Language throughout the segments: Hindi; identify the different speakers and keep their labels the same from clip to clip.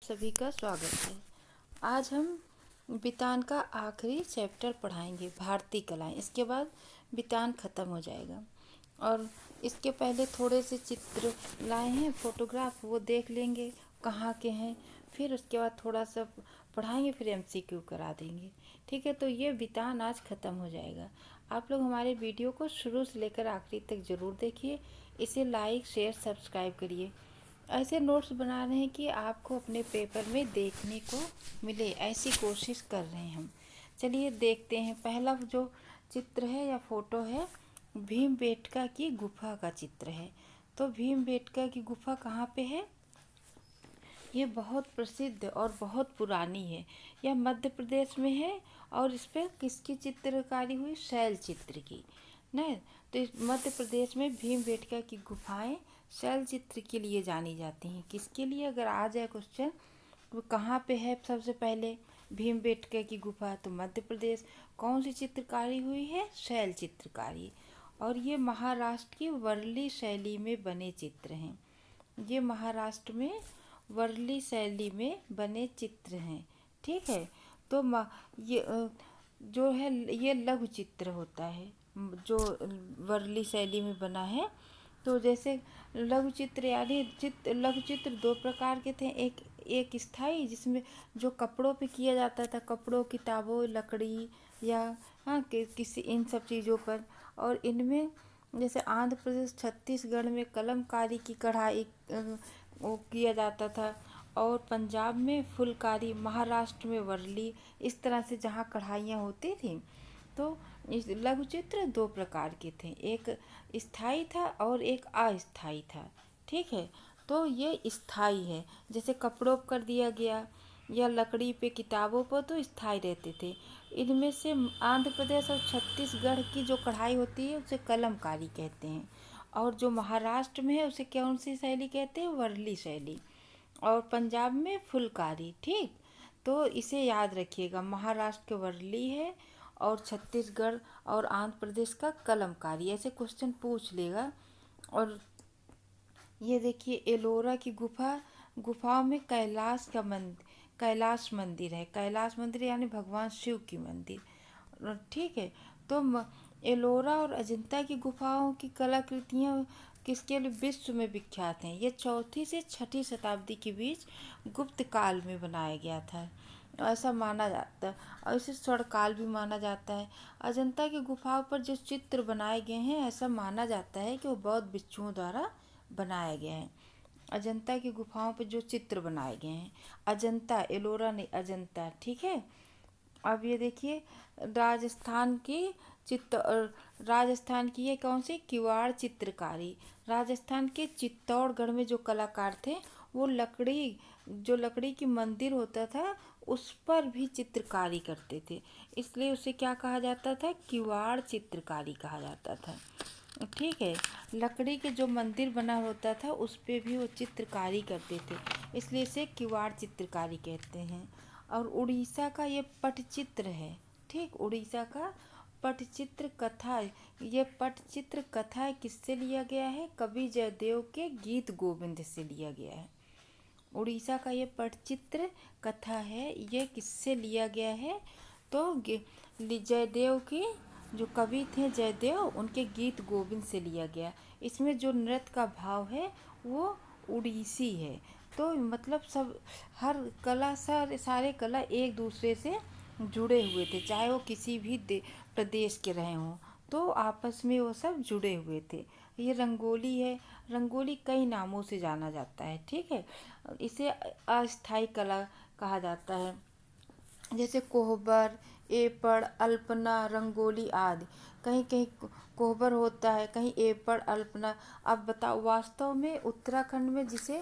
Speaker 1: सभी का स्वागत है। आज हम बितान का आखिरी चैप्टर पढ़ाएंगे, भारतीय कलाएं। इसके बाद बितान ख़त्म हो जाएगा। और इसके पहले थोड़े से चित्र लाए हैं, फोटोग्राफ, वो देख लेंगे कहाँ के हैं। फिर उसके बाद थोड़ा सा पढ़ाएंगे, फिर MCQ करा देंगे। ठीक है, तो ये बितान आज ख़त्म हो जाएगा। आप लोग हमारे वीडियो को शुरू से लेकर आखिरी तक ज़रूर देखिए। इसे लाइक, शेयर, सब्सक्राइब करिए। ऐसे नोट्स बना रहे हैं कि आपको अपने पेपर में देखने को मिले, ऐसी कोशिश कर रहे हैं हम। चलिए देखते हैं। पहला जो चित्र है या फोटो है, भीमबेटका की गुफा का चित्र है। तो भीमबेटका की गुफा कहाँ पे है? ये बहुत प्रसिद्ध और बहुत पुरानी है। यह मध्य प्रदेश में है। और इस पर किसकी चित्रकारी हुई? शैल चित्र की न। तो इस मध्य प्रदेश में भीमबेटका की गुफाएं शैल चित्र के लिए जानी जाती हैं। किसके लिए? अगर आ जाए क्वेश्चन, वो कहाँ पे है? सबसे पहले भीमबेटका की गुफा तो मध्य प्रदेश। कौन सी चित्रकारी हुई है? शैल चित्रकारी। और ये महाराष्ट्र की वर्ली शैली में बने चित्र हैं। ये महाराष्ट्र में वर्ली शैली में बने चित्र हैं। ठीक है, तो ये जो है ये लघु चित्र होता है जो वर्ली शैली में बना है। तो जैसे लघु चित्र यानी लघु चित्र दो प्रकार के थे। एक स्थाई, जिसमें जो कपड़ों पे किया जाता था, कपड़ों, किताबों, लकड़ी या किसी इन सब चीज़ों पर। और इनमें जैसे आंध्र प्रदेश, छत्तीसगढ़ में कलमकारी की कढ़ाई वो किया जाता था। और पंजाब में फुलकारी, महाराष्ट्र में वर्ली, इस तरह से जहाँ कढ़ाइयाँ होती थी। तो इस लघु चित्र दो प्रकार के थे, एक स्थाई था और एक अस्थाई था। ठीक है, तो ये स्थाई है। जैसे कपड़ों पर कर दिया गया या लकड़ी पे, किताबों पर, तो स्थाई रहते थे। इनमें से आंध्र प्रदेश और छत्तीसगढ़ की जो कढ़ाई होती है उसे कलमकारी कहते हैं। और जो महाराष्ट्र में है उसे कौन सी शैली कहते हैं? वर्ली शैली। और पंजाब में फुलकारी। ठीक, तो इसे याद रखिएगा। महाराष्ट्र के वर्ली है और छत्तीसगढ़ और आंध्र प्रदेश का कलमकारी। ऐसे क्वेश्चन पूछ लेगा। और ये देखिए एलोरा की गुफाओं में कैलाश मंदिर है। कैलाश मंदिर यानी भगवान शिव की मंदिर। ठीक है, तो एलोरा और अजंता की गुफाओं की कलाकृतियाँ किसके लिए विश्व में विख्यात हैं? ये 4वीं से 6वीं शताब्दी के बीच गुप्त काल में बनाया गया था, ऐसा माना जाता है। और इसे स्वर्णकाल भी माना जाता है। अजंता की गुफाओं पर जो चित्र बनाए गए हैं, ऐसा माना जाता है कि वो बौद्ध भिक्षुओं द्वारा बनाया गया है। अजंता की गुफाओं पर जो चित्र बनाए गए हैं, अजंता, एलोरा नहीं, अजंता। ठीक है, अब ये देखिए राजस्थान की ये कौन सी? किवाड़ चित्रकारी। राजस्थान के चित्तौड़गढ़ में जो कलाकार थे, वो लकड़ी की मंदिर होता था, उस पर भी चित्रकारी करते थे। इसलिए उसे क्या कहा जाता था? किवाड़ चित्रकारी कहा जाता था। ठीक है, लकड़ी के जो मंदिर बना होता था उस पे भी वो चित्रकारी करते थे, इसलिए इसे किवाड़ चित्रकारी कहते हैं। और उड़ीसा का ये पटचित्र है। ठीक, उड़ीसा का पटचित्र कथा। ये पटचित्र कथा किससे लिया गया है? कवि जयदेव के गीत गोविंद से लिया गया है। उड़ीसा का ये पटचित्र कथा है, ये किससे लिया गया है? तो जयदेव की जो कवि थे जयदेव, उनके गीत गोविंद से लिया गया। इसमें जो नृत्य का भाव है वो उड़ीसी है। तो मतलब सब हर कला, सारे कला एक दूसरे से जुड़े हुए थे, चाहे वो किसी भी प्रदेश के रहे हों, तो आपस में वो सब जुड़े हुए थे। ये रंगोली है। रंगोली कई नामों से जाना जाता है। ठीक है, इसे अस्थाई कला कहा जाता है। जैसे कोहबर, एपड़, अल्पना, रंगोली आदि। कहीं कहीं कोहबर होता है, कहीं एपड़, अल्पना। अब बताओ, वास्तव में उत्तराखंड में जिसे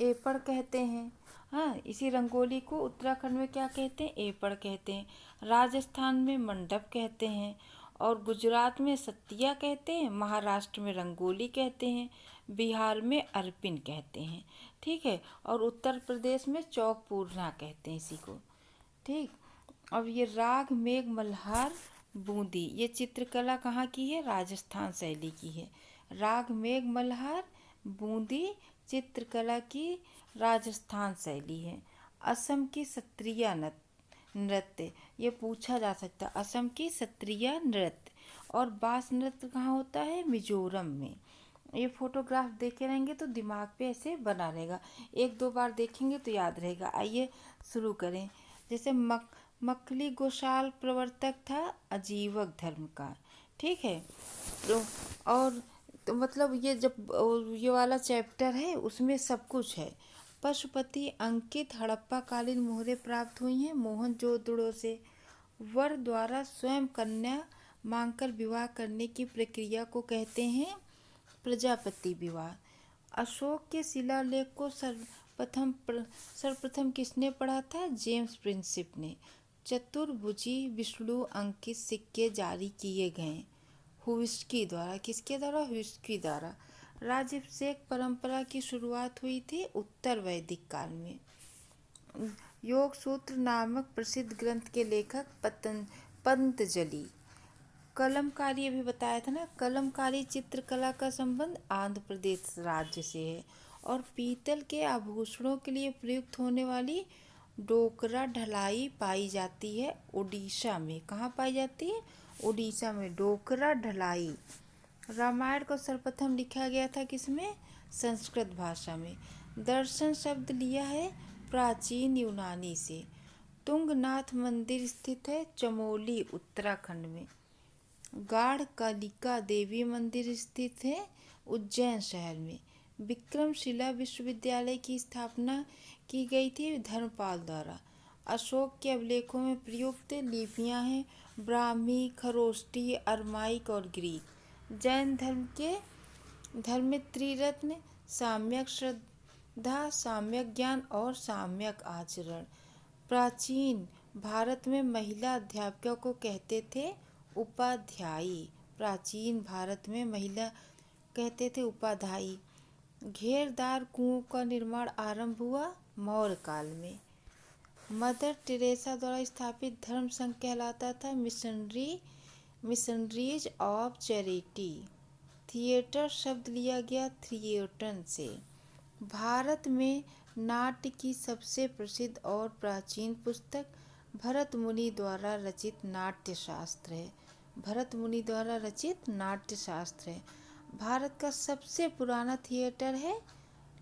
Speaker 1: एपड़ कहते हैं, हाँ, इसी रंगोली को उत्तराखंड में क्या कहते हैं? एपड़ कहते हैं। राजस्थान में मंडप कहते हैं। और गुजरात में सतिया कहते हैं। महाराष्ट्र में रंगोली कहते हैं। बिहार में अर्पिन कहते हैं। ठीक है, और उत्तर प्रदेश में चौक पूर्णा कहते हैं इसी को। ठीक, अब ये राग मेघ मल्हार बूंदी, ये चित्रकला कहाँ की है? राजस्थान शैली की है। राग मेघ मल्हार बूंदी चित्रकला की राजस्थान शैली है। असम की सत्रिया नृत्य, ये पूछा जा सकता है, असम की सत्रिया नृत्य। और बास नृत्य कहाँ होता है? मिजोरम में। ये फोटोग्राफ देखे रहेंगे तो दिमाग पे ऐसे बना रहेगा, एक दो बार देखेंगे तो याद रहेगा। आइए शुरू करें। जैसे मक्खली गोशाल प्रवर्तक था अजीवक धर्म का, ठीक है। तो और तो मतलब ये जब ये वाला चैप्टर है उसमें सब कुछ है। पशुपति अंकित हड़प्पा कालीन मोहरें प्राप्त हुई हैं मोहनजोदड़ो से। वर द्वारा स्वयं कन्या मांगकर विवाह करने की प्रक्रिया को कहते हैं प्रजापति विवाह। अशोक के शिलालेख को सर्वप्रथम किसने पढ़ा था? जेम्स प्रिंसिप ने। चतुर्भुजी विष्णु अंकित सिक्के जारी किए गए हुइस्की द्वारा। किसके द्वारा? हुइस्की द्वारा। राजभिषेक परंपरा की शुरुआत हुई थी उत्तर वैदिक काल में। योग सूत्र नामक प्रसिद्ध ग्रंथ के लेखक पतंजलि। कलमकारी अभी बताया था ना, कलमकारी चित्रकला का संबंध आंध्र प्रदेश राज्य से है। और पीतल के आभूषणों के लिए प्रयुक्त होने वाली डोकरा ढलाई पाई जाती है उड़ीसा में। कहाँ पाई जाती है? उड़ीसा में डोकरा ढलाई। रामायण को सर्वप्रथम लिखा गया था किसमें? संस्कृत भाषा में। दर्शन शब्द लिया है प्राचीन यूनानी से। तुंगनाथ मंदिर स्थित है चमोली उत्तराखंड में। गाढ़ कालिका देवी मंदिर स्थित है उज्जैन शहर में। विक्रमशिला विश्वविद्यालय की स्थापना की गई थी धर्मपाल द्वारा। अशोक के अभिलेखों में प्रयुक्त लिपियां हैं ब्राह्मी, खरोष्टी, अरमाइक और ग्रीक। जैन धर्म में त्रिरत्न साम्यक श्रद्धा, साम्यक ज्ञान और साम्यक आचरण। प्राचीन भारत में महिला अध्यापिका को कहते थे उपाध्यायी। प्राचीन भारत में महिला कहते थे उपाध्यायी। घेरदार कुओं का निर्माण आरंभ हुआ मौर्य काल में। मदर टेरेसा द्वारा स्थापित धर्म संघ कहलाता था मिशनरीज ऑफ चैरिटी। थिएटर शब्द लिया गया थिएटन से। भारत में नाट्य की सबसे प्रसिद्ध और प्राचीन पुस्तक भरत मुनि द्वारा रचित नाट्यशास्त्र है। भरत मुनि द्वारा रचित नाट्यशास्त्र है। भारत का सबसे पुराना थिएटर है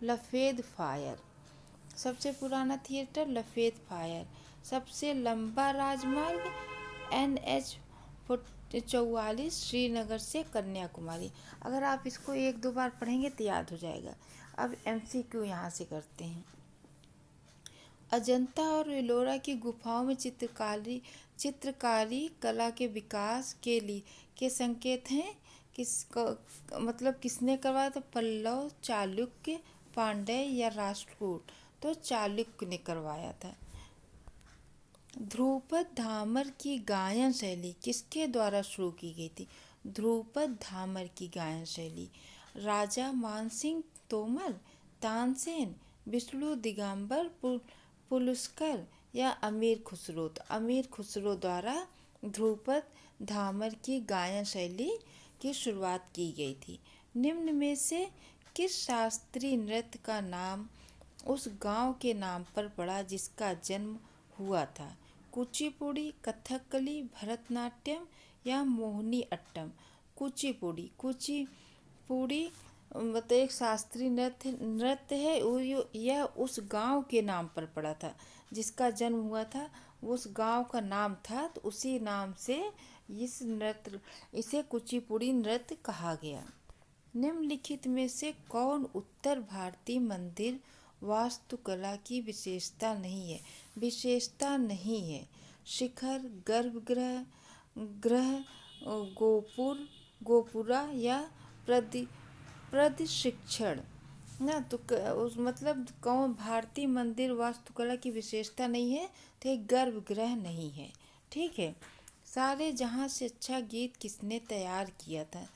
Speaker 1: लफेद फायर। सबसे पुराना थिएटर लफेद फायर। सबसे लंबा राजमार्ग NH 44 श्रीनगर से कन्याकुमारी। अगर आप इसको एक दो बार पढ़ेंगे तो याद हो जाएगा। अब MCQ यहाँ से करते हैं। अजंता और एलोरा की गुफाओं में चित्रकारी कला के विकास के संकेत हैं। मतलब किसने करवाया था? पल्लव, चालुक्य, पांड्य या राष्ट्रकूट? तो चालुक्य ने करवाया था। ध्रुपद धामर की गायन शैली किसके द्वारा शुरू की गई थी? ध्रुपद धामर की गायन शैली राजा मानसिंह तोमर, तानसेन, विष्णु दिगंबर पुलुस्कर या अमीर खुसरो? तो अमीर खुसरो द्वारा ध्रुपद धामर की गायन शैली की शुरुआत की गई थी। निम्न में से किस शास्त्रीय नृत्य का नाम उस गांव के नाम पर पड़ा जिसका जन्म हुआ था? कुचिपुड़ी, कथकली, भरतनाट्यम या मोहिनी अट्टम? कुचिपुड़ी मतलब एक शास्त्रीय नृत्य है। यह उस गांव के नाम पर पड़ा था जिसका जन्म हुआ था। उस गांव का नाम था तो उसी नाम से इसे कुचिपुड़ी नृत्य कहा गया। निम्नलिखित में से कौन उत्तर भारतीय मंदिर वास्तुकला की विशेषता नहीं है? शिखर, गर्भगृह, गोपुरा या प्रदक्षिण ना? तो मतलब कौन भारतीय मंदिर वास्तुकला की विशेषता नहीं है? तो ये गर्भगृह नहीं है, ठीक है। सारे जहां से अच्छा गीत किसने तैयार किया था?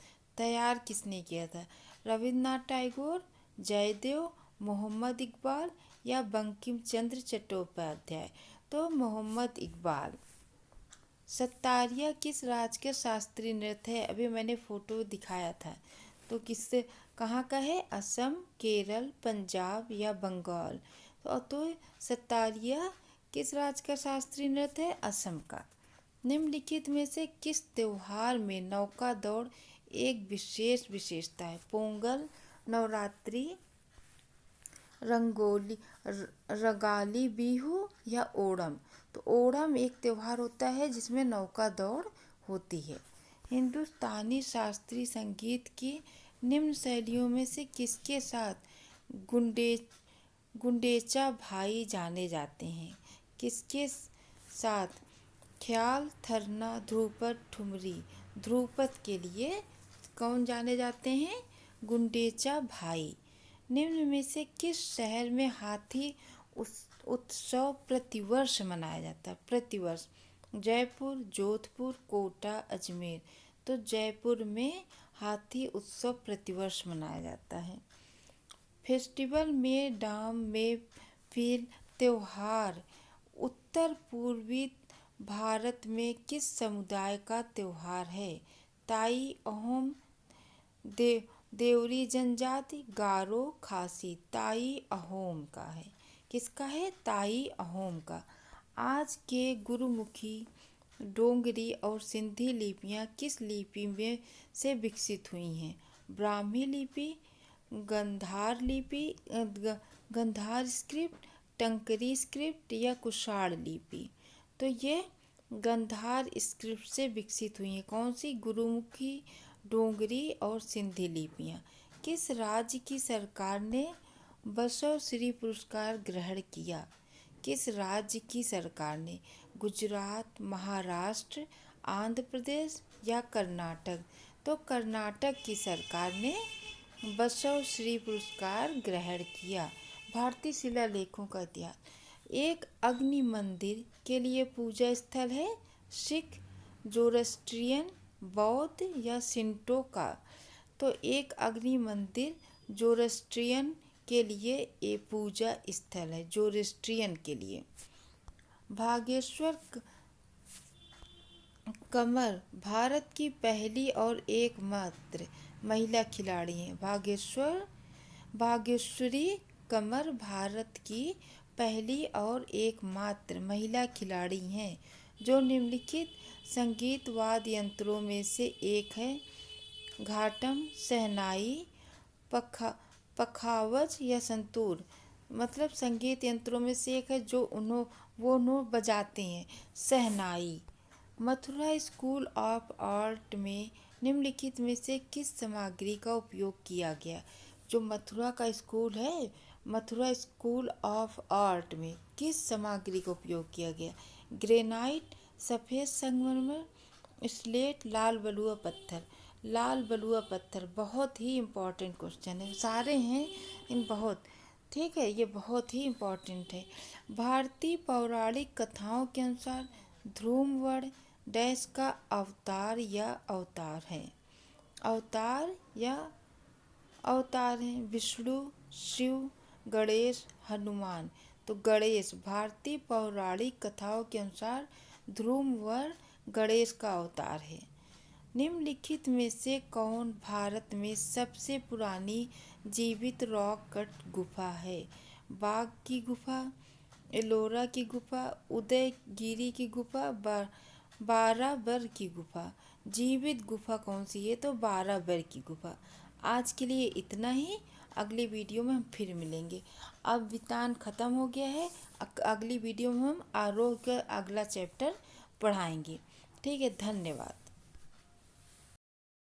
Speaker 1: रविन्द्रनाथ टैगोर, जयदेव, मोहम्मद इकबाल या बंकिम चंद्र चट्टोपाध्याय? तो मोहम्मद इकबाल। सत्तारिया किस राज्य का शास्त्रीय नृत्य है? अभी मैंने फोटो दिखाया था। तो कहाँ का है? असम, केरल, पंजाब या बंगाल? तो सतारिया किस राज्य का शास्त्रीय नृत्य है? असम का। निम्नलिखित में से किस त्योहार में नौका दौड़ एक विशेष विशेषता है? पोंगल, नवरात्रि, रंगोली रंगाली बिहू या ओणम? तो ओणम एक त्योहार होता है जिसमें नौका दौड़ होती है। हिंदुस्तानी शास्त्रीय संगीत की निम्न शैलियों में से किसके साथ गुंडे गुंडेचा भाई जाने जाते हैं? किसके साथ? ख्याल, थरना, ध्रुपद, ठुमरी। ध्रुपद के लिए कौन जाने जाते हैं? गुंडेचा भाई। निम्न में से किस शहर में हाथी उत्सव प्रतिवर्ष मनाया जाता है? प्रतिवर्ष। जयपुर, जोधपुर, कोटा, अजमेर। तो जयपुर में हाथी उत्सव प्रतिवर्ष मनाया जाता है। फेस्टिवल में डाम में फिर त्योहार उत्तर पूर्वी भारत में किस समुदाय का त्योहार है? ताई, अहोम, देवरी जनजाति, गारो, खासी। ताई अहोम का है। किसका है? ताई अहोम का। आज के गुरुमुखी, डोंगरी और सिंधी लिपियाँ किस लिपि में से विकसित हुई हैं? ब्राह्मी लिपि, गंधार लिपि, गंधार स्क्रिप्ट, टंकरी स्क्रिप्ट या कुषाण लिपि? तो ये गंधार स्क्रिप्ट से विकसित हुई है। कौन सी? गुरुमुखी, डोंगरी और सिंधी लिपियाँ। किस राज्य की सरकार ने बसव श्री पुरस्कार ग्रहण किया? किस राज्य की सरकार ने? गुजरात, महाराष्ट्र, आंध्र प्रदेश या कर्नाटक? तो कर्नाटक की सरकार ने बसव श्री पुरस्कार ग्रहण किया। भारतीय शिलालेखों का इतिहास। एक अग्नि मंदिर के लिए पूजा स्थल है? सिख, जोरोस्ट्रियन, बौद्ध या शिंटो का? तो एक अग्नि मंदिर जोरोस्ट्रियन के लिए एक पूजा स्थल है, जोरोस्ट्रियन के लिए। भागेश्वर कमर भारत की पहली और एकमात्र महिला खिलाड़ी हैं। भागेश्वरी कमर भारत की पहली और एकमात्र महिला खिलाड़ी हैं जो निम्नलिखित संगीत वाद्य यंत्रों में से एक है। घाटम, शहनाई, पखावज या संतूर। मतलब संगीत यंत्रों में से एक है जो वो बजाते हैं। शहनाई। मथुरा स्कूल ऑफ आर्ट में निम्नलिखित में से किस सामग्री का उपयोग किया गया? जो मथुरा का स्कूल है, मथुरा स्कूल ऑफ आर्ट में किस सामग्री का उपयोग किया गया? ग्रेनाइट, सफ़ेद संगमरमर, स्लेट, लाल बलुआ पत्थर। लाल बलुआ पत्थर बहुत ही इम्पोर्टेंट क्वेश्चन है, सारे हैं इन बहुत, ठीक है, ये बहुत ही इम्पोर्टेंट है। भारतीय पौराणिक कथाओं के अनुसार ध्रुववड़ डैश का अवतार या अवतार है? अवतार या अवतार हैं? विष्णु, शिव, गणेश, हनुमान। तो गणेश। भारतीय पौराणिक कथाओं के अनुसार ध्रुववड़ गणेश का अवतार है। निम्नलिखित में से कौन भारत में सबसे पुरानी जीवित रॉक कट गुफा है? बाघ की गुफा, एलोरा की गुफा, उदयगिरी की गुफा, बाराबर की गुफा। जीवित गुफा कौन सी है? तो बाराबर की गुफा। आज के लिए इतना ही। अगली वीडियो में हम फिर मिलेंगे। अब वितान ख़त्म हो गया है। अगली वीडियो में हम आरोह का अगला चैप्टर पढ़ाएंगे। ठीक है, धन्यवाद।